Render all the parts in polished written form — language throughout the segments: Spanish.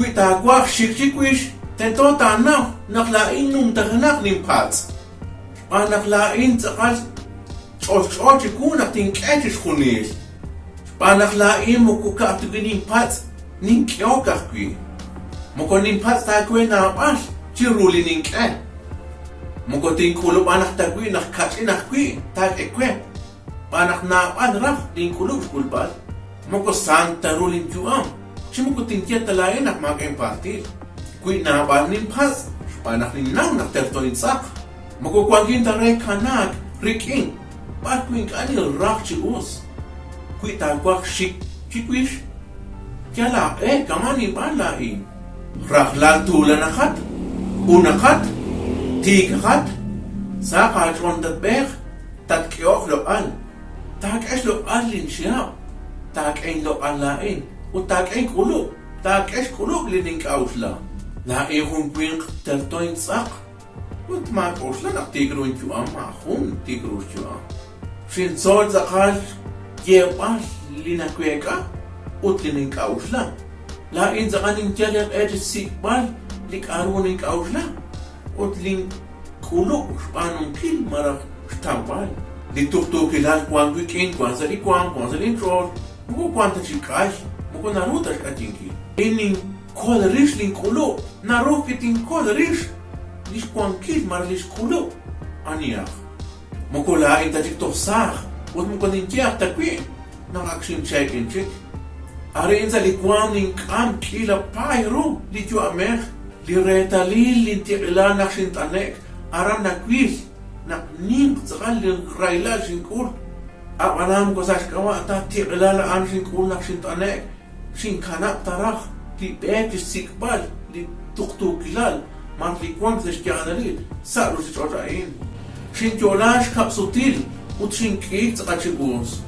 Kuita kwak shikchikwish, tento tanaw, naklain nung taganak ning pats. Panaklain tsakal, chol-chol nak tingketish kunis. Panaklain mo kukaptugi ning pats, ning kyokakwi. Moko ning pats takwe na apas, chiruli ning kya. Moko ting kulo panak takwi, nakatsi nakwi, tak ekwe. Panak na apan rak, ting kulo kulpal. Moko santa ruling juam. Moko ting tiya talayan nak mag-empati. Kui na apan ning pats, panak ning nang nakterto insak. Moko kwagin taray kanak, riking. Pat kuin kani rak chius. Kui takwak shik chikwish. Kala kamani palain. Raklal tula nakat. Unakat. Tikakat. Saka chondat bek. Tat kiok lo al. Tak es lo alin siya. Tak ein lo alain. Tak ein kulub. Tak es kulub lining kausla. Na ehun kwink tertoin sak. Ut mak osla nak tigruin chuam. Ahun tigruin chuam. Shin sol zakal. Yepas linakweka. Ut lining kausla. Lain zakaning jalan sikbal. Lik aruning kausla. Ut ling kulub. Spanong kil marak stabal. Ditukto kilal kwang wikin, kwang sa likwang, kwang sa lintrol. Muko kwanta chikash, muko narutas katinki. Ining kolerish ling kulo, narukiting kolerish. Lish kwang kil mar lish kulo. Aniyak. Muko lain tajik tosah, ut muko nintiyak takwi. Nang action check-in check. Arin sa likwang ning kam kila payro, li ju amech. Li retalil lintikilan action tanek. Aram nakwis. Nak ning zakal din raila shinkul apanam ko sa shkawa ta tiqlala an shinkul nak shintanek shin kanap tarak ti bet sikbal li tuktu kilal man li kwang sa shkanalit saru si chorain shin jolash kapsutil ut shin kik zakachibus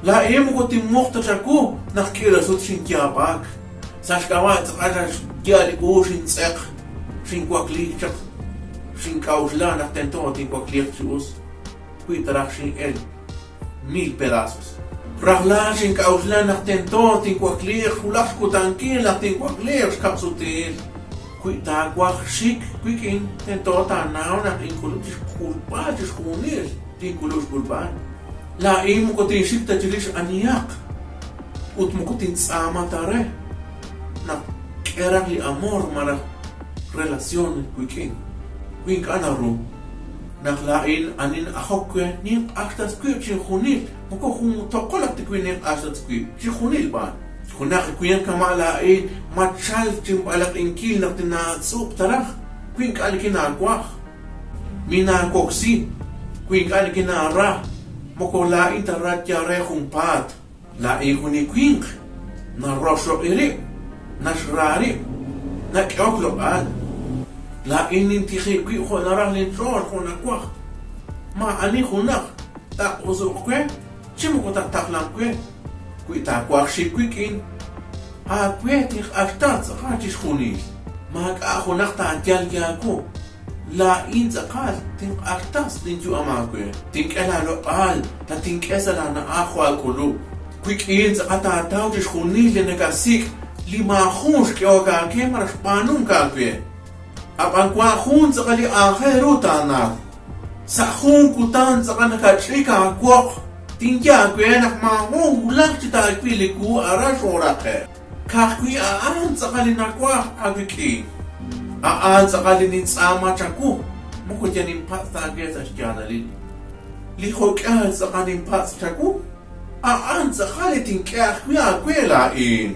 la em ko ti mukhta chaku nak kila sut shin kyabak sa shkawa zakal gyali ko shin tsak shin kwakli chak Shin kausla nak tento tin kwakliak chus. Kui tarak shin 1000 pedazos. Rahla shin kausla nak tento tin kwakliak hulak kutankin nak tin kwakliak kapsutil. Kui takwak shik kui kin tento tanaw nak inkulub tis kulpa tis kunil tin kulus kulpan. La im ko tin shik tajilish aniyak. Ut mo ko tin sama tare. Nak kerak li amor mara relasyon kui kin. Wink anaru naklain anin ahokwe ning aktas kwe chin khunil moko khun tokolak tikwe ning asat kwe chin khunil ban khunak kwen kamala in machal chin balak inkil nak tina sup tarak kwink alikina kwak mina koksi kwink alikina ra moko lain tarat yare khumpat lain khuni kwink na rosho iri na shrari na kyoklo al La inin tixi kui khonarang lintrol khonakwak. Ma ani khonak tak uzuk kwe. Chimu ko tak taklang kwe. Kui takwak shi kui kin. A kwe tix aktat zakachis khuni. Ma ka khonak ta antial gyako. La in zakal ting aktas linju amakwe. Ting elalo al. Ta ting esala na akhwa kulu. Kui kin zakata tawjish khuni lenegasik. Lima khunsh kyoga kemar spanung kakwe. Apan kwa khun zakali akhiru tanak. Sa khun kutan zakan nakachika kwak. Tingya kwe nak mahong ulak chita kwiliku arash orake. Kakwi aan zakali nakwak agwiki. Aan zakali ninsama chaku. Muko janin pasta gesa shjanalil. Liho kya zakanin pasta chaku. Aan zakali tingkya kwe akwela in.